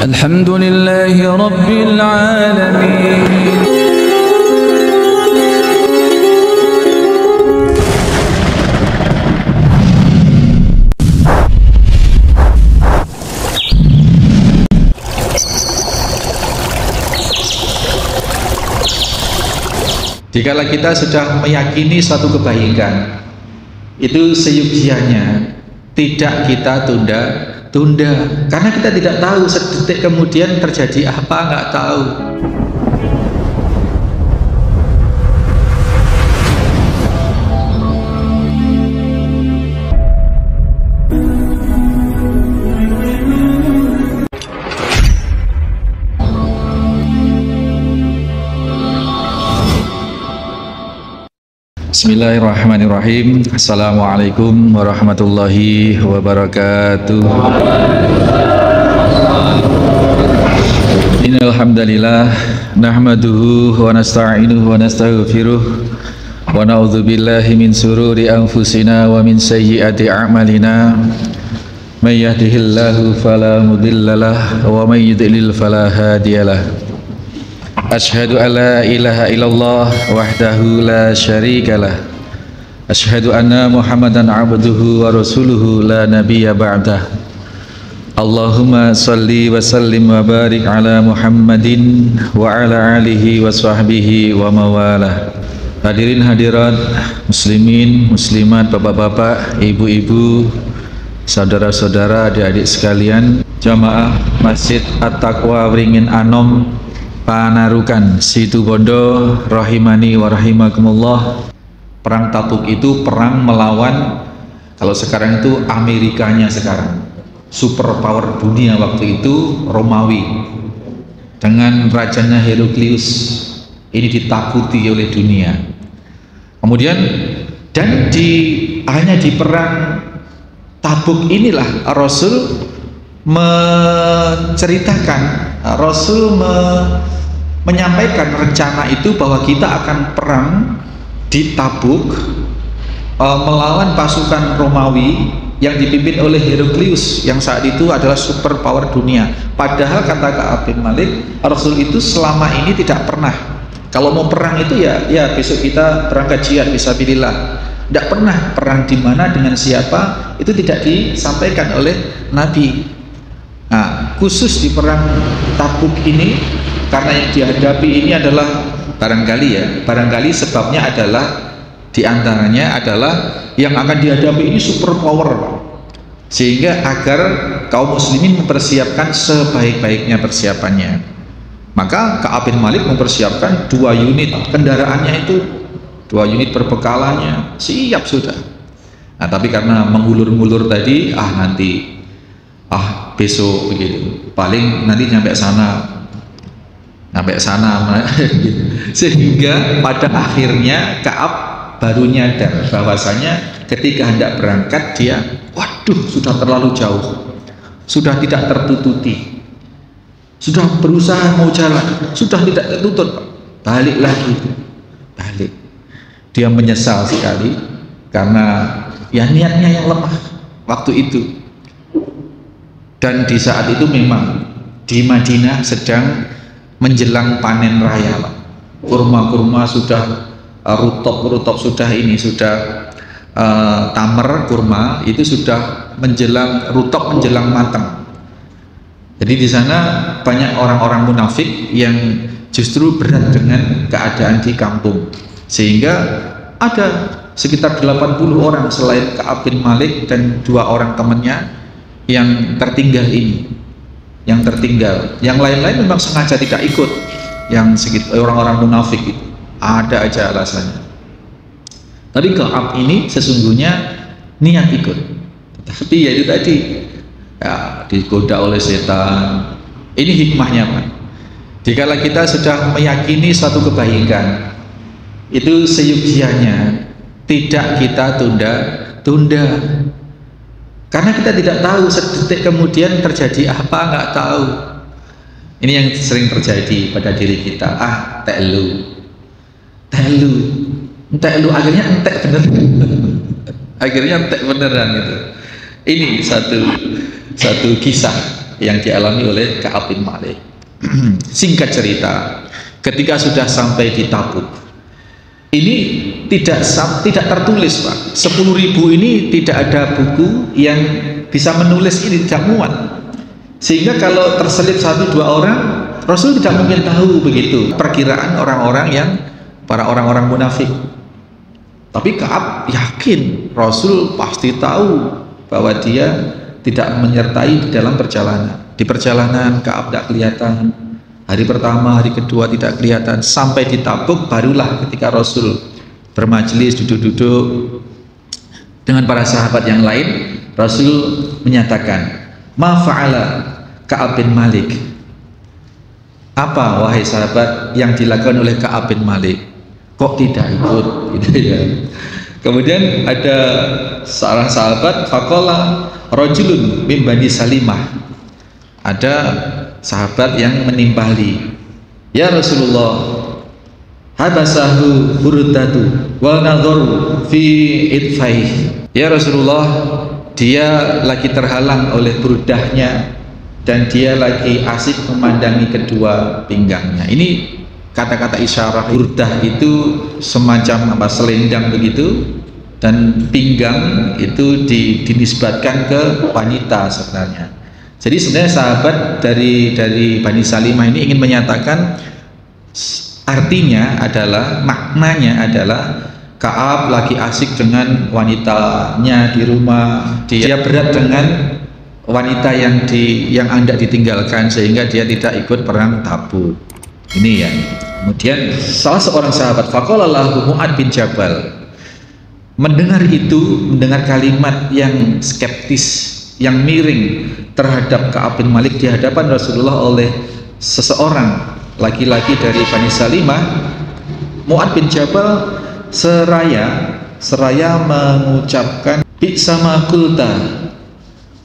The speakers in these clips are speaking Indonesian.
Alhamdulillahi Rabbil Alamin. Dikala kita sudah meyakini suatu kebaikan, itu seyukianya tidak kita tunda, karena kita tidak tahu sedetik kemudian terjadi apa, nggak tahu. Bismillahirrahmanirrahim. Assalamualaikum warahmatullahi wabarakatuh. Innal hamdalillah nahmaduhu wa nasta'inuhu wa nastaghfiruh wa na'udzu billahi min sururi anfusina wa min sayyiati a'malina. May yahdihillahu fala mudhillalah wa may yudlil fala hadiyalah. Ashhadu an la ilaha illallah wahdahu la syarikalah. Ashhadu anna Muhammadan abduhu wa rasuluhu la nabiyya ba'dah. Allahumma salli wa sallim wa barik ala Muhammadin wa ala alihi wa sahbihi wa mawalah. Hadirin hadirat, muslimin, muslimat, bapak-bapak, ibu-ibu, saudara-saudara, adik-adik sekalian, jamaah Masjid At-Taqwa Wringin Anom Panarukan Situbondo rahimani wa rahimakumullah. Perang Tabuk itu perang melawan, kalau sekarang itu Amerikanya sekarang, superpower dunia waktu itu Romawi dengan rajanya Heraklius. Ini ditakuti oleh dunia. Kemudian dan hanya di perang Tabuk inilah Rasul menceritakan, Rasul menyampaikan rencana itu bahwa kita akan perang di Tabuk melawan pasukan Romawi yang dipimpin oleh Heraklius yang saat itu adalah superpower dunia. Padahal kata Ka'ab bin Malik, Rasul itu selama ini tidak pernah, kalau mau perang itu ya besok kita berangkat jihad fisabilillah. Tidak pernah perang di mana dengan siapa itu tidak disampaikan oleh Nabi. Nah, khusus di perang Tabuk ini, karena yang dihadapi ini adalah barangkali sebabnya adalah diantaranya adalah yang akan dihadapi ini superpower, sehingga agar kaum muslimin mempersiapkan sebaik-baiknya persiapannya. Maka Ka'ab bin Malik mempersiapkan 2 unit kendaraannya itu, 2 unit perbekalannya siap sudah. Nah, tapi karena mengulur-ngulur tadi, besok begitu, paling nanti nyampe sana gitu. Sehingga pada akhirnya Ka'ab baru nyadar bahwasanya ketika hendak berangkat dia, waduh, sudah terlalu jauh, sudah tidak tertututi, sudah berusaha mau jalan, sudah tidak tertutup, balik. Dia menyesal sekali karena ya niatnya yang lemah waktu itu. Dan di saat itu memang di Madinah sedang menjelang panen raya, kurma sudah rutop sudah tamer, kurma itu sudah menjelang rutop, menjelang matang. Jadi di sana banyak orang-orang munafik yang justru berat dengan keadaan di kampung, sehingga ada sekitar 80 orang selain Ka'ab bin Malik dan 2 orang temannya yang tertinggal ini, yang lain-lain memang sengaja tidak ikut, yang sekitar orang-orang munafik itu ada aja alasannya. Tapi Ka'ab ini sesungguhnya niat ikut, tapi ya itu tadi ya, digoda oleh setan. Ini hikmahnya, Pak. Dikala kita sudah meyakini suatu kebaikan, itu seyukianya tidak kita tunda, karena kita tidak tahu sedetik kemudian terjadi apa, nggak tahu. Ini yang sering terjadi pada diri kita. Teklu akhirnya entek beneran gitu. Ini satu kisah yang dialami oleh Ka'ab bin Malik. Singkat cerita, ketika sudah sampai di Tabuk, ini tidak tertulis Pak. 10.000 ini tidak ada buku yang bisa menulis ini, tidak muat. Sehingga kalau terselip 1-2 orang, Rasul tidak mungkin tahu begitu. Perkiraan orang-orang yang para orang-orang munafik. Tapi Ka'ab yakin Rasul pasti tahu bahwa dia tidak menyertai di dalam perjalanan. Di perjalanan Ka'ab tidak kelihatan. Hari pertama, hari kedua tidak kelihatan. Sampai di Tabuk barulah ketika Rasul bermajelis, duduk-duduk dengan para sahabat yang lain, Rasul menyatakan, "Ma fa'ala Ka'ab bin Malik?" Apa wahai sahabat yang dilakukan oleh Ka'ab bin Malik? Kok tidak ikut? Gitu ya. Kemudian ada seorang sahabat, faqala rajulun min Bani Salimah. Ada sahabat yang menimpali, "Ya Rasulullah, habasahu burdatu wal nadharu fi idfaih." Ya Rasulullah, dia lagi terhalang oleh brudahnya dan dia lagi asik memandangi kedua pinggangnya. Ini kata-kata isyarat. Burdah itu semacam selendang begitu, dan pinggang itu dinisbatkan ke wanita sebenarnya. Jadi sebenarnya sahabat dari Bani Salimah ini ingin menyatakan, artinya adalah, maknanya adalah Ka'ab lagi asik dengan wanitanya di rumah, dia berat dengan wanita yang hendak ditinggalkan sehingga dia tidak ikut perang Tabuk. Ini ya. Kemudian salah seorang sahabat, faqala lahu Mu'ad bin Jabal, mendengar kalimat yang skeptis, yang miring terhadap Ka'ab bin Malik di hadapan Rasulullah oleh seseorang laki-laki dari Bani Salimah. Mu'ad bin Jabal seraya mengucapkan, "Bi'sama kulta,"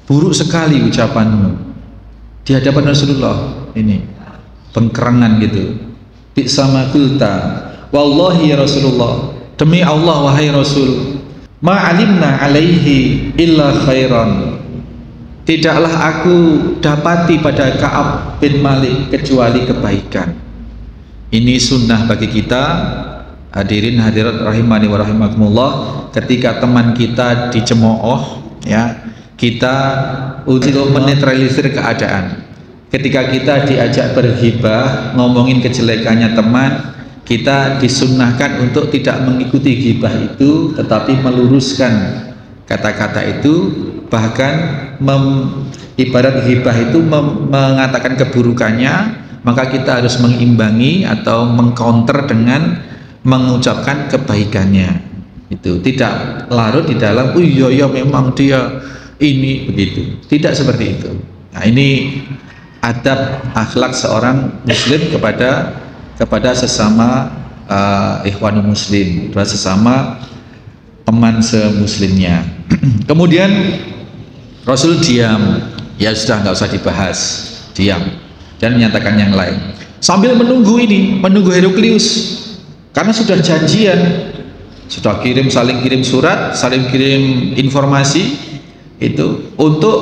buruk sekali ucapanmu, di hadapan Rasulullah. Ini pengkerangan gitu. "Bi'sama kulta, wallahi ya Rasulullah, demi Allah wahai Rasul, ma'alimna alaihi illa khairan, tidaklah aku dapati pada Ka'ab bin Malik kecuali kebaikan." Ini sunnah bagi kita, hadirin hadirat rahimani wa rahimakumullah. Ketika teman kita dicemooh, ya, kita untuk menetralisir keadaan. Ketika kita diajak berghibah, ngomongin kejelekannya teman, kita disunnahkan untuk tidak mengikuti ghibah itu, tetapi meluruskan kata-kata itu. Bahkan ibarat ghibah itu mengatakan keburukannya, maka kita harus mengimbangi atau mengcounter dengan mengucapkan kebaikannya. Itu tidak larut di dalam, "Oh iya memang dia ini begitu." Tidak seperti itu. Nah, ini adab akhlak seorang muslim kepada sesama ikhwanul muslim, sesama teman semuslimnya. Kemudian Rasul diam, ya sudah nggak usah dibahas, diam, dan menyatakan yang lain sambil menunggu Heraklius, karena sudah janjian, sudah saling kirim surat, saling kirim informasi itu untuk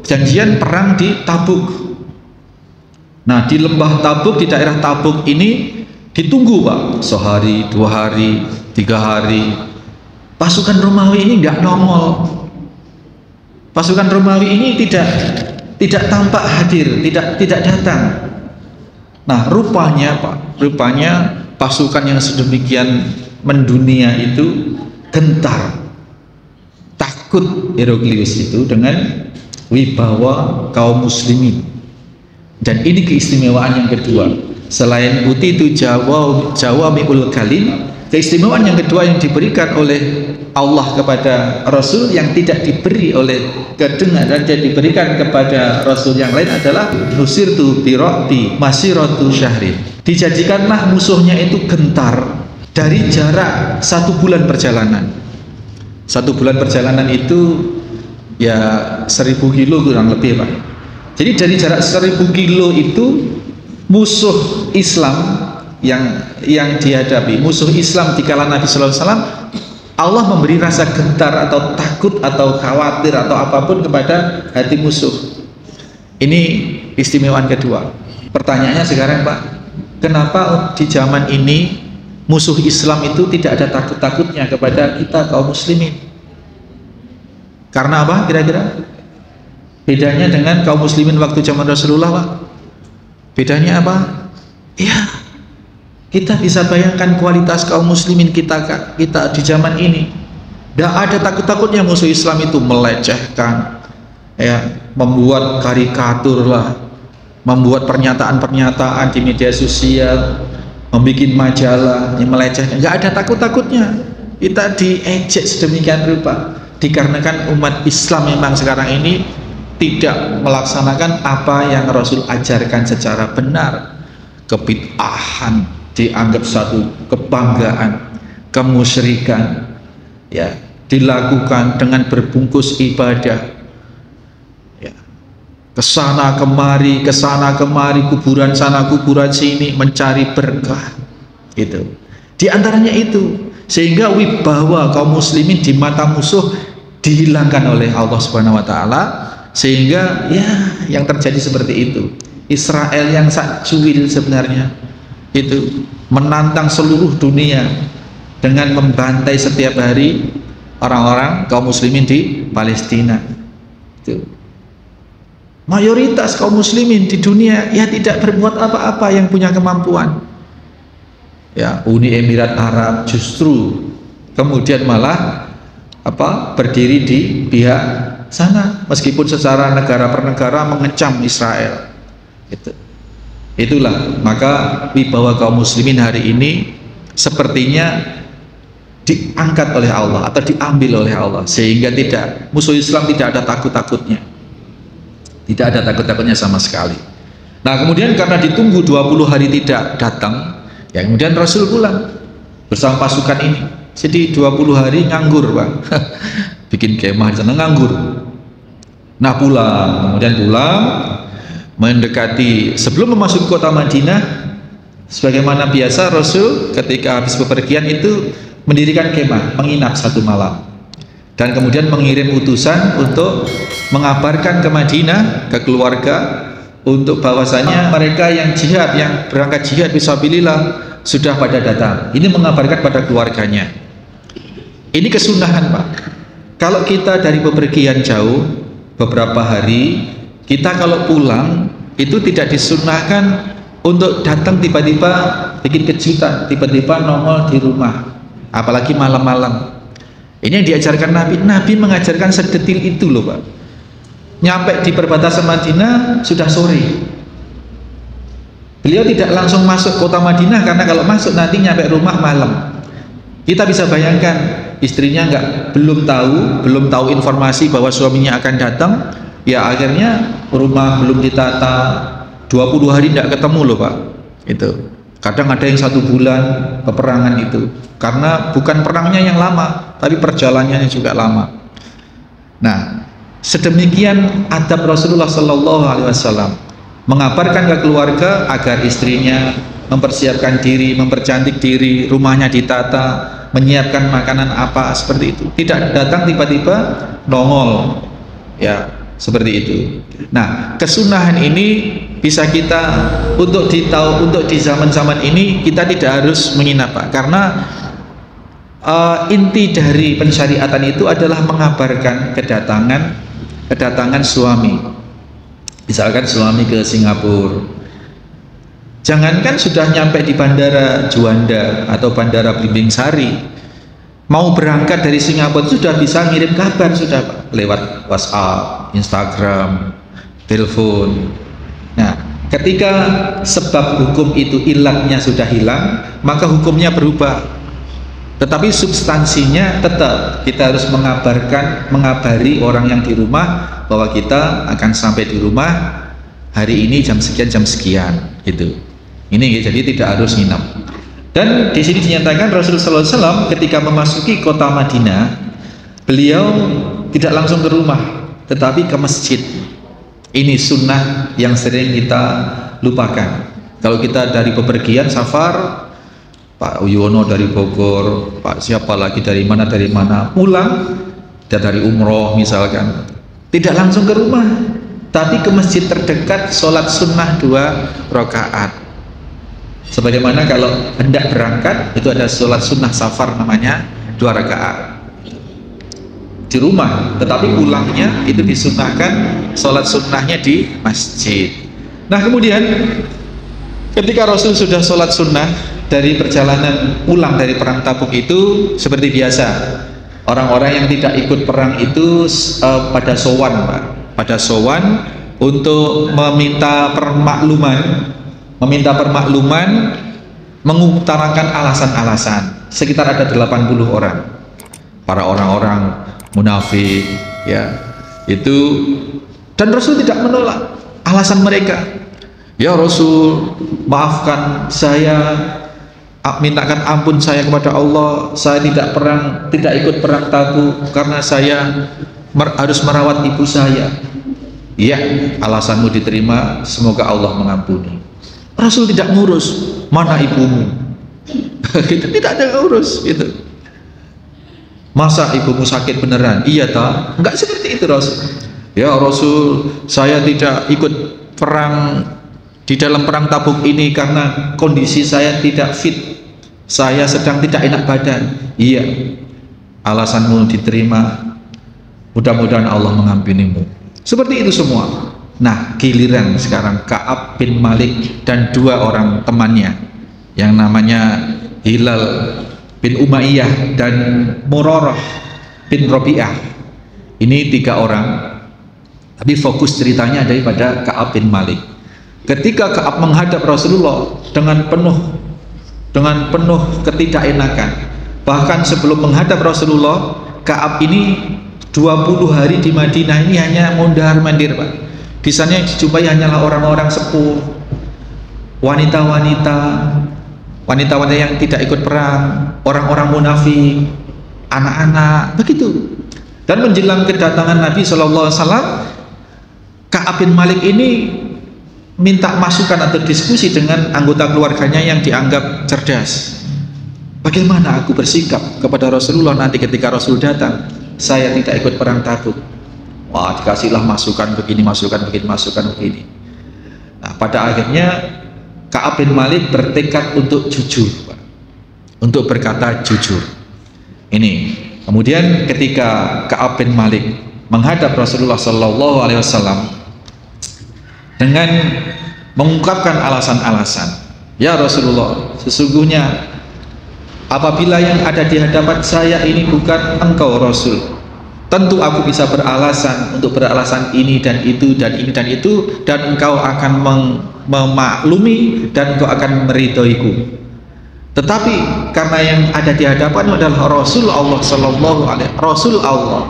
janjian perang di Tabuk. Nah, di lembah Tabuk, di daerah Tabuk ini ditunggu Pak, sehari, 2 hari, 3 hari. Pasukan Romawi ini nggak nongol. Pasukan Romawi ini tidak tampak hadir, tidak datang. Nah, rupanya pasukan yang sedemikian mendunia itu gentar, takut Heraklius itu dengan wibawa kaum muslimin. Dan ini keistimewaan yang kedua, selain itu jawami'ul kalim, keistimewaan yang kedua yang diberikan oleh Allah kepada Rasul yang tidak diberi oleh kedengaran dan diberikan kepada Rasul yang lain adalah nusirtu birabbi masiratu syahrin. Dijadikanlah musuhnya itu gentar dari jarak 1 bulan perjalanan. 1 bulan perjalanan itu ya 1000 kilo kurang lebih Pak. Jadi dari jarak 1000 kilo itu musuh Islam yang dihadapi, musuh Islam di kala Nabi Sallallahu Alaihi Wasallam, Allah memberi rasa gentar atau takut atau khawatir atau apapun kepada hati musuh. Ini istimewaan kedua. Pertanyaannya sekarang Pak, kenapa di zaman ini musuh Islam itu tidak ada takut-takutnya kepada kita kaum muslimin? Karena apa kira-kira? Bedanya dengan kaum muslimin waktu zaman Rasulullah Pak? Bedanya apa? Ya, kita bisa bayangkan kualitas kaum muslimin kita di zaman ini. Tidak ada takut-takutnya musuh Islam itu melecehkan, ya, membuat karikatur lah, membuat pernyataan-pernyataan di media sosial, membuat majalah yang melecehkan. Nggak ada takut-takutnya. Kita diejek sedemikian rupa dikarenakan umat Islam memang sekarang ini tidak melaksanakan apa yang Rasul ajarkan secara benar. Kebid'ahan dianggap satu kebanggaan, kemusyrikan, ya, dilakukan dengan berbungkus ibadah, ya, kesana kemari, kuburan sana kuburan sini, mencari berkah. Itu di antaranya itu, sehingga wibawa kaum muslimin di mata musuh dihilangkan oleh Allah Subhanahu wa taala, sehingga ya yang terjadi seperti itu. Israel yang sak cuil sebenarnya itu menantang seluruh dunia dengan membantai setiap hari orang-orang kaum muslimin di Palestina. Itu mayoritas kaum muslimin di dunia ya tidak berbuat apa-apa yang punya kemampuan. Ya, Uni Emirat Arab justru kemudian malah berdiri di pihak sana, meskipun secara negara per negara mengecam Israel. Itulah maka wibawa kaum muslimin hari ini sepertinya diangkat oleh Allah atau diambil oleh Allah, sehingga musuh Islam tidak ada takut-takutnya, tidak ada takut-takutnya sama sekali. Nah kemudian karena ditunggu 20 hari tidak datang, ya kemudian Rasul pulang bersama pasukan ini. Jadi 20 hari nganggur Pak. Bikin kemah di sana nganggur. Nah kemudian pulang mendekati sebelum memasuki kota Madinah, sebagaimana biasa Rasul ketika habis bepergian itu mendirikan kemah, menginap 1 malam, dan kemudian mengirim utusan untuk mengabarkan ke Madinah, ke keluarga, untuk bahwasanya mereka yang jihad, yang berangkat jihad fisabilillah sudah pada datang. Ini mengabarkan pada keluarganya. Ini kesunahan Pak. Kalau kita dari bepergian jauh beberapa hari, kita kalau pulang itu tidak disunahkan untuk datang tiba-tiba bikin kejutan, tiba-tiba nongol di rumah, apalagi malam-malam. Ini yang diajarkan Nabi. Nabi mengajarkan sedetil itu loh Pak. Nyampe di perbatasan Madinah sudah sore. Beliau tidak langsung masuk kota Madinah, karena kalau masuk nanti nyampe rumah malam. Kita bisa bayangkan istrinya belum tahu informasi bahwa suaminya akan datang. Ya akhirnya rumah belum ditata, 20 hari tidak ketemu loh Pak. Itu kadang ada yang 1 bulan peperangan itu, karena bukan perangnya yang lama, tapi perjalanannya juga lama. Nah sedemikian adab Rasulullah Sallallahu Alaihi Wasallam, mengabarkan ke keluarga agar istrinya mempersiapkan diri, mempercantik diri, rumahnya ditata, menyiapkan makanan apa, seperti itu. Tidak datang tiba-tiba nongol, ya seperti itu. Nah kesunahan ini bisa kita untuk di zaman-zaman ini kita tidak harus menginap Pak, karena inti dari pensyariatan itu adalah mengabarkan kedatangan suami. Misalkan suami ke Singapura, jangankan sudah nyampe di bandara Juanda atau bandara Blimbing Sari, mau berangkat dari Singapura sudah bisa ngirim kabar sudah Pak, lewat WhatsApp, Instagram, telepon. Nah ketika sebab hukum itu ilatnya sudah hilang, maka hukumnya berubah, tetapi substansinya tetap kita harus mengabari orang yang di rumah bahwa kita akan sampai di rumah hari ini jam sekian gitu. Ini jadi tidak harus nginap. Dan di sini dinyatakan Rasulullah SAW ketika memasuki kota Madinah, beliau tidak langsung ke rumah, tetapi ke masjid. Ini sunnah yang sering kita lupakan. Kalau kita dari bepergian safar, Pak Uyono dari Bogor, Pak siapa lagi dari mana pulang, dan dari umroh misalkan, tidak langsung ke rumah, tapi ke masjid terdekat sholat sunnah 2 rakaat. Sebagaimana kalau hendak berangkat itu ada sholat sunnah safar namanya 2 rakaat di rumah, tetapi pulangnya itu disunnahkan sholat sunnahnya di masjid. Nah kemudian ketika Rasul sudah sholat sunnah dari perjalanan pulang dari perang Tabuk itu, seperti biasa orang-orang yang tidak ikut perang itu pada sowan, Pak. Pada sowan untuk meminta permakluman, mengutarakan alasan-alasan. Sekitar ada 80 orang. Para orang-orang munafik, ya, itu, dan Rasul tidak menolak alasan mereka. Ya Rasul, maafkan saya, mintakan ampun saya kepada Allah, saya tidak ikut perang Tabuk karena saya harus merawat ibu saya. Iya, alasanmu diterima, semoga Allah mengampuni. Rasul tidak ngurus mana ibumu. Gitu, tidak ada ngurus gitu. Masa ibumu sakit beneran? Iya tak? Enggak seperti itu Rasul. Ya Rasul, saya tidak ikut perang di dalam perang Tabuk ini karena kondisi saya tidak fit. Saya sedang tidak enak badan. Iya, alasanmu diterima. Mudah-mudahan Allah mengampunimu. Seperti itu semua. Nah, giliran sekarang Ka'ab bin Malik dan 2 orang temannya yang namanya Hilal bin Umayyah dan Murarah bin Rabi'ah. Ini 3 orang, tapi fokus ceritanya daripada Ka'ab bin Malik. Ketika Ka'ab menghadap Rasulullah dengan penuh ketidakenakan, bahkan sebelum menghadap Rasulullah, Ka'ab ini 20 hari di Madinah ini hanya mondar-mandir, Pak. Di sana yang dijumpai hanyalah orang-orang sepuh, wanita-wanita yang tidak ikut perang, orang-orang munafik, anak-anak, begitu. Dan menjelang kedatangan Nabi SAW, Ka'ab bin Malik ini minta masukan atau diskusi dengan anggota keluarganya yang dianggap cerdas. Bagaimana aku bersikap kepada Rasulullah nanti ketika Rasul datang? Saya tidak ikut perang Tabuk. Wah, dikasihlah masukan begini. Nah, pada akhirnya Ka'ab bin Malik bertekad untuk jujur, Pak. Untuk berkata jujur. Ini. Kemudian ketika Ka'ab bin Malik menghadap Rasulullah SAW dengan mengungkapkan alasan-alasan, ya Rasulullah, sesungguhnya apabila yang ada di hadapan saya ini bukan engkau Rasul, tentu aku bisa beralasan ini dan itu dan ini dan itu, dan engkau akan memaklumi dan engkau akan meridhoiku. Tetapi karena yang ada di hadapan adalah Rasul Allah Rasul Allah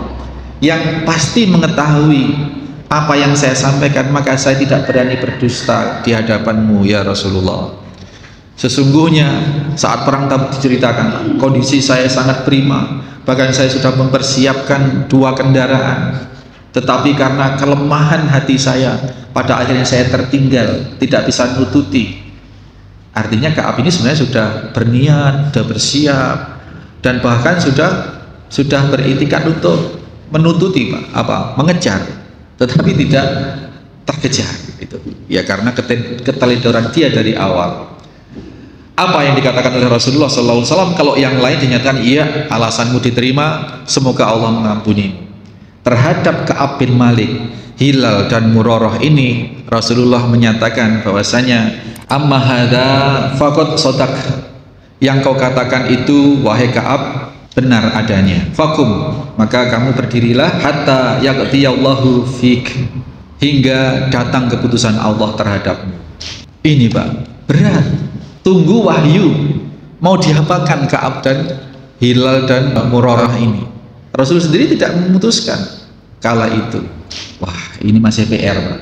yang pasti mengetahui apa yang saya sampaikan, maka saya tidak berani berdusta di hadapanmu ya Rasulullah. Sesungguhnya saat perang Tabuk diceritakan, kondisi saya sangat prima, bahkan saya sudah mempersiapkan 2 kendaraan, tetapi karena kelemahan hati saya, pada akhirnya saya tertinggal, tidak bisa nututi. Artinya Ka'ab ini sebenarnya sudah berniat, sudah bersiap, dan bahkan sudah beriktikad untuk menututi, mengejar, tetapi tidak terkejar itu. Ya karena keteledoran dia dari awal. Apa yang dikatakan oleh Rasulullah SAW, kalau yang lain dinyatakan iya, alasanmu diterima, semoga Allah mengampuni. Terhadap Ka'ab bin Malik, Hilal dan Murarah ini, Rasulullah menyatakan bahwasanya amma hadza faqad sadaq, yang kau katakan itu wahai Ka'ab benar adanya. Fakum, maka kamu berdirilah hatta yaqdiyallahu fik, hingga datang keputusan Allah terhadapmu. Ini Pak, berat. Tunggu wahyu mau diapakan Ka'ab dan Hilal dan Murarah ini. Rasul sendiri tidak memutuskan kala itu. Wah, ini masih PR, Pak.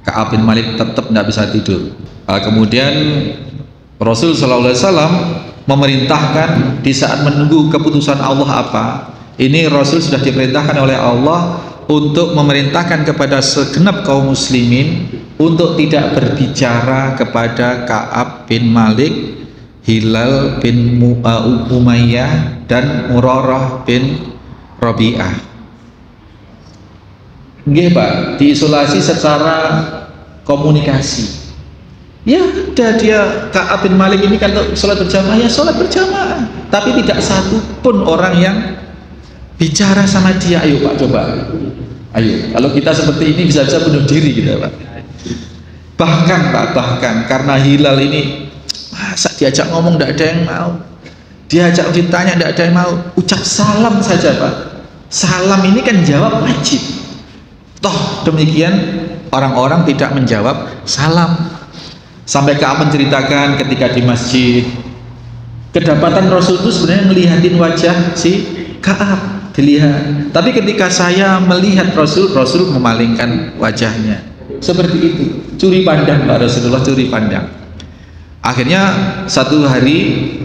Ka'ab bin Malik tetap tidak bisa tidur. Kemudian Rasul SAW memerintahkan di saat menunggu keputusan Allah apa. Ini Rasul sudah diperintahkan oleh Allah untuk memerintahkan kepada segenap kaum muslimin untuk tidak berbicara kepada Ka'ab bin Malik, Hilal bin Umayyah dan Murarah bin Rabi'ah. Nggih Pak, diisolasi secara komunikasi. Ya udah, dia Ka'ab bin Malik ini kalau sholat berjamaah ya sholat berjamaah, tapi tidak satu pun orang yang bicara sama dia. Ayo Pak, coba. Ayo, kalau kita seperti ini bisa-bisa bunuh diri kita Pak. Bahkan Pak, bahkan karena hilal ini, masa diajak ngomong tidak ada yang mau, diajak ditanya tidak ada yang mau, ucap salam saja Pak. Salam ini kan jawab wajib. Toh demikian orang-orang tidak menjawab salam. Sampai Ka'ab menceritakan ketika di masjid, kedapatan Rasul itu sebenarnya melihatin wajah si Ka'ab, dilihat. Tapi ketika saya melihat Rasul, Rasul memalingkan wajahnya. Seperti itu, curi pandang Pak Rasulullah, curi pandang. Akhirnya satu hari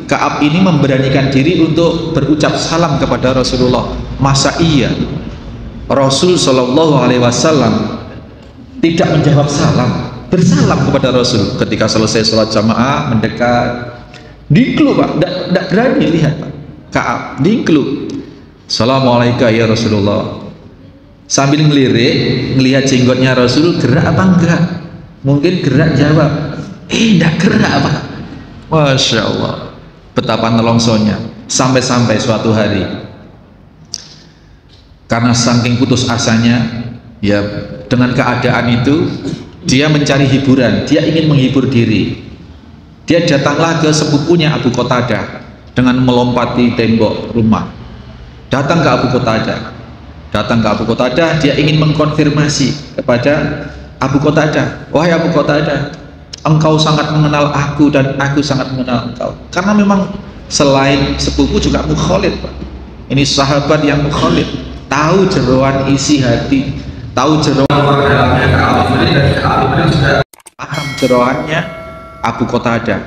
Ka'ab ini memberanikan diri untuk berucap salam kepada Rasulullah. Masa iya Rasul Shallallahu Alaihi Wasallam tidak menjawab salam, bersalam kepada Rasul ketika selesai sholat jamaah, mendekat, diklu Pak, tidak berani lihat Pak. Ka'ab diklu, Assalamualaikum ya Rasulullah, sambil ngelirik, ngelihat jenggotnya Rasul gerak apa enggak, mungkin gerak jawab, tidak gerak Pak. Masya Allah, betapa nelongsonya. Sampai-sampai suatu hari, karena saking putus asanya ya dengan keadaan itu, dia mencari hiburan, dia ingin menghibur diri. Dia datanglah ke sepupunya Abu Qatadah dengan melompati tembok rumah. Datang ke Abu Qatadah, dia ingin mengkonfirmasi kepada Abu Qatadah, wahai Abu Qatadah, engkau sangat mengenal aku dan aku sangat mengenal engkau. Karena memang selain sepupu juga mukhalid Pak. Ini sahabat yang mukhalid, tahu jeroan isi hati, tahu jeroan dalamnya Ka'ab bin Malik, dan Ka'ab bin Malik juga paham jeroannya Abu Qatadah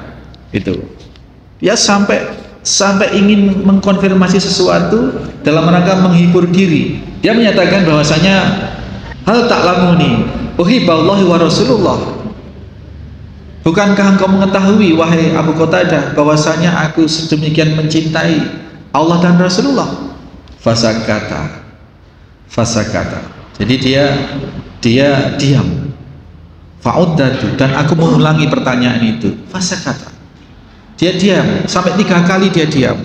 itu. Dia sampai ingin mengkonfirmasi sesuatu dalam rangka menghibur diri. Dia menyatakan bahwasanya, hal ta'lamuni uhibballahi wa Rasulullah, bukankah engkau mengetahui wahai Abu Qatadah bahwasanya aku sedemikian mencintai Allah dan Rasulullah? Fasakata. Jadi dia diam. Fa'uddatu, dan aku mengulangi pertanyaan itu. Fasakata. Dia diam sampai 3 kali, dia diam.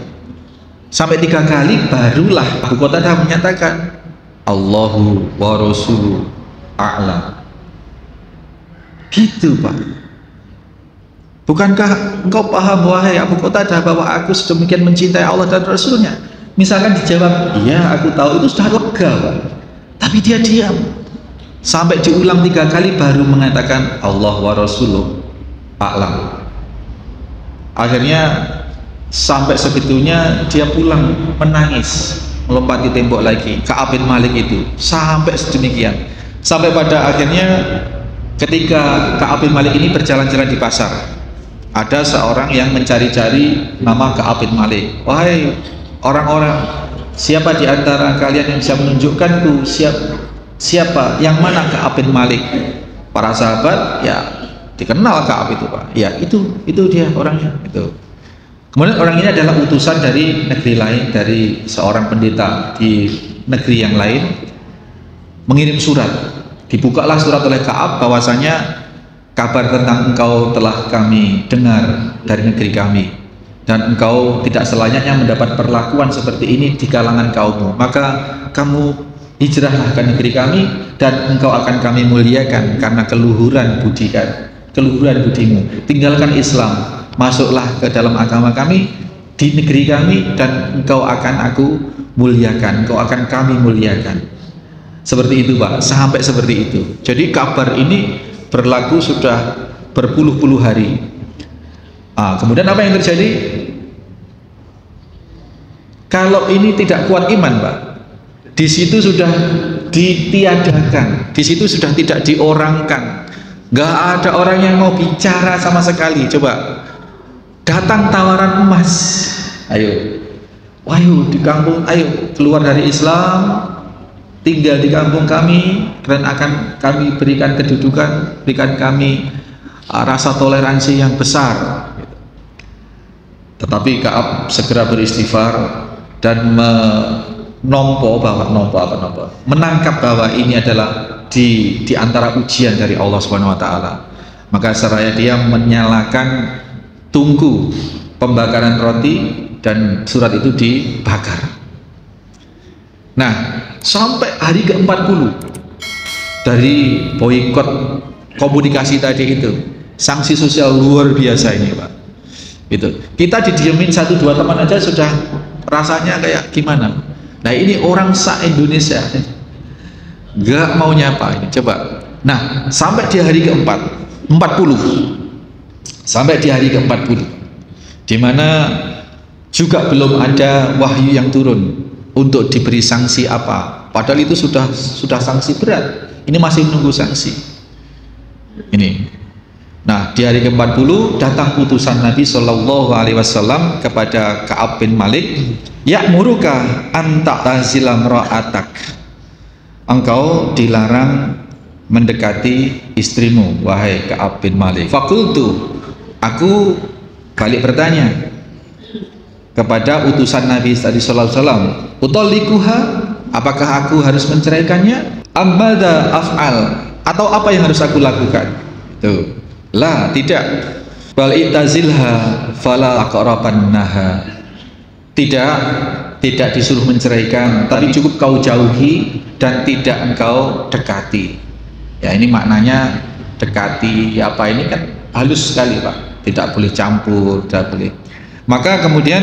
Sampai 3 kali barulah Abu Qatadah menyatakan, Allahu wa Rasuluhu a'lam. Gitu Pak. Bukankah engkau paham wahai Abu Qatadah bahwa aku sedemikian mencintai Allah dan Rasulnya? Misalkan dijawab, iya aku tahu, itu sudah lega Pak. Tapi dia diam sampai diulang 3 kali baru mengatakan Allah wa Rasuluh a'lam. Akhirnya sampai segitunya dia pulang menangis, melompati tembok lagi. Ka'ab bin Malik itu sampai sedemikian, sampai pada akhirnya ketika Ka'ab bin Malik ini berjalan-jalan di pasar, ada seorang yang mencari-cari nama Ka'ab bin Malik. Wahai orang-orang, siapa di antara kalian yang bisa menunjukkanku siapa yang mana Ka'ab bin Malik? Para sahabat ya dikenal Ka'ab itu Pak. Ya itu dia orangnya itu. Kemudian orang ini adalah utusan dari negeri lain, dari seorang pendeta di negeri yang lain, mengirim surat. Dibukalah surat oleh Ka'ab bahwasanya kabar tentang engkau telah kami dengar dari negeri kami, dan engkau tidak selayaknya mendapat perlakuan seperti ini di kalangan kaummu, maka kamu hijrahlah ke negeri kami dan engkau akan kami muliakan karena keluhuran budimu. Tinggalkan Islam, masuklah ke dalam agama kami di negeri kami dan engkau akan aku muliakan, engkau akan kami muliakan. Seperti itu Pak, sampai seperti itu. Jadi kabar ini berlaku sudah berpuluh-puluh hari. Kemudian apa yang terjadi? Kalau ini tidak kuat iman Pak, di situ sudah ditiadakan, di situ sudah tidak diorangkan, nggak ada orang yang mau bicara sama sekali. Coba datang tawaran emas, ayo di kampung, ayo keluar dari Islam, tinggal di kampung kami dan akan kami berikan kedudukan, berikan kami rasa toleransi yang besar. Tetapi Ka'ab segera beristighfar dan menangkap bahwa ini adalah di antara ujian dari Allah Subhanahu wa taala. Maka seraya dia menyalakan tungku pembakaran roti dan surat itu dibakar. Nah, sampai hari ke-40 dari boikot komunikasi tadi itu, sanksi sosial luar biasa ini, Pak. Itu kita didiemin 1-2 teman aja sudah rasanya kayak gimana. Nah, ini orang se-Indonesia nggak mau nyapa ini, coba. Nah, sampai di hari ke-40 sampai di hari ke-40 di mana juga belum ada wahyu yang turun untuk diberi sanksi apa, padahal itu sudah sanksi berat. Ini masih menunggu sanksi ini. Nah, di hari ke-40 datang utusan Nabi Shallallahu Alaihi Wasallam kepada Ka'ab bin Malik, ya'muruka an ta'tazila imra'atak, engkau dilarang mendekati istrimu, wahai Ka'ab bin Malik. Fakultu, aku balik bertanya kepada utusan Nabi Sallallahu Alaihi Wasallam, utallikuha, apakah aku harus menceraikannya? Amada af'al, atau apa yang harus aku lakukan? Tuh, lah tidak. Bal itazilha fala aqrabannaha. Tidak disuruh menceraikan, tapi cukup kau jauhi dan tidak engkau dekati. Ya, ini maknanya dekati apa ini kan halus sekali, Pak. Tidak boleh campur, tidak boleh. Maka kemudian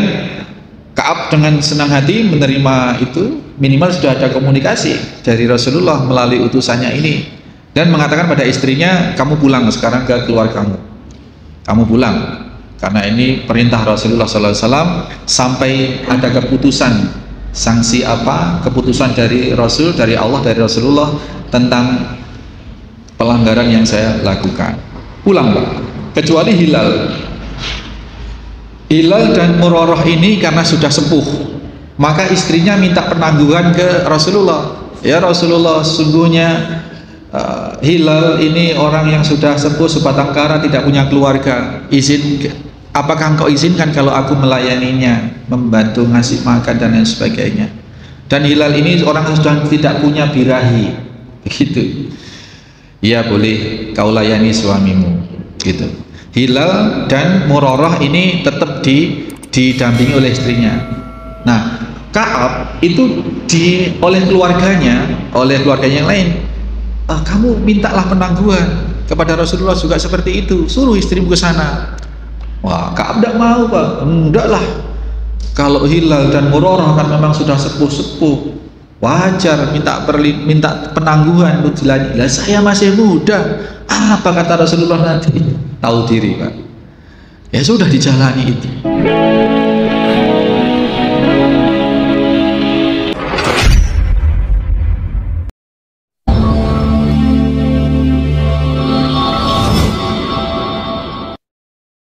Ka'ab dengan senang hati menerima itu, minimal sudah ada komunikasi dari Rasulullah melalui utusannya ini, dan mengatakan pada istrinya, kamu pulang sekarang ke keluargamu, kamu pulang, karena ini perintah Rasulullah SAW sampai ada keputusan sanksi apa, keputusan dari Rasul, dari Allah, dari Rasulullah tentang pelanggaran yang saya lakukan. Pulang, Pak, kecuali Hilal dan Murarah ini karena sudah sepuh, maka istrinya minta penangguhan ke Rasulullah. Ya Rasulullah, sungguhnya Hilal ini orang yang sudah sepuh, sebatang kara, tidak punya keluarga. Apakah engkau izinkan kalau aku melayaninya, membantu ngasih makan dan lain sebagainya? Dan Hilal ini orang yang sudah tidak punya birahi, begitu. Ya boleh kau layani suamimu, gitu. Hilal dan Murarah ini tetap didampingi oleh istrinya. Nah, Ka'ab itu oleh keluarganya yang lain, kamu mintalah penangguhan kepada Rasulullah juga seperti itu, suruh istrimu ke sana. Wah, Ka'ab tidak mau, Pak. Enggak lah, kalau Hilal dan Murarah kan memang sudah sepuh-sepuh, wajar minta penangguhan untuk dilayani. Lah saya masih muda, apa kata Rasulullah nanti? Tahu diri, Pak. Ya sudah dijalani itu.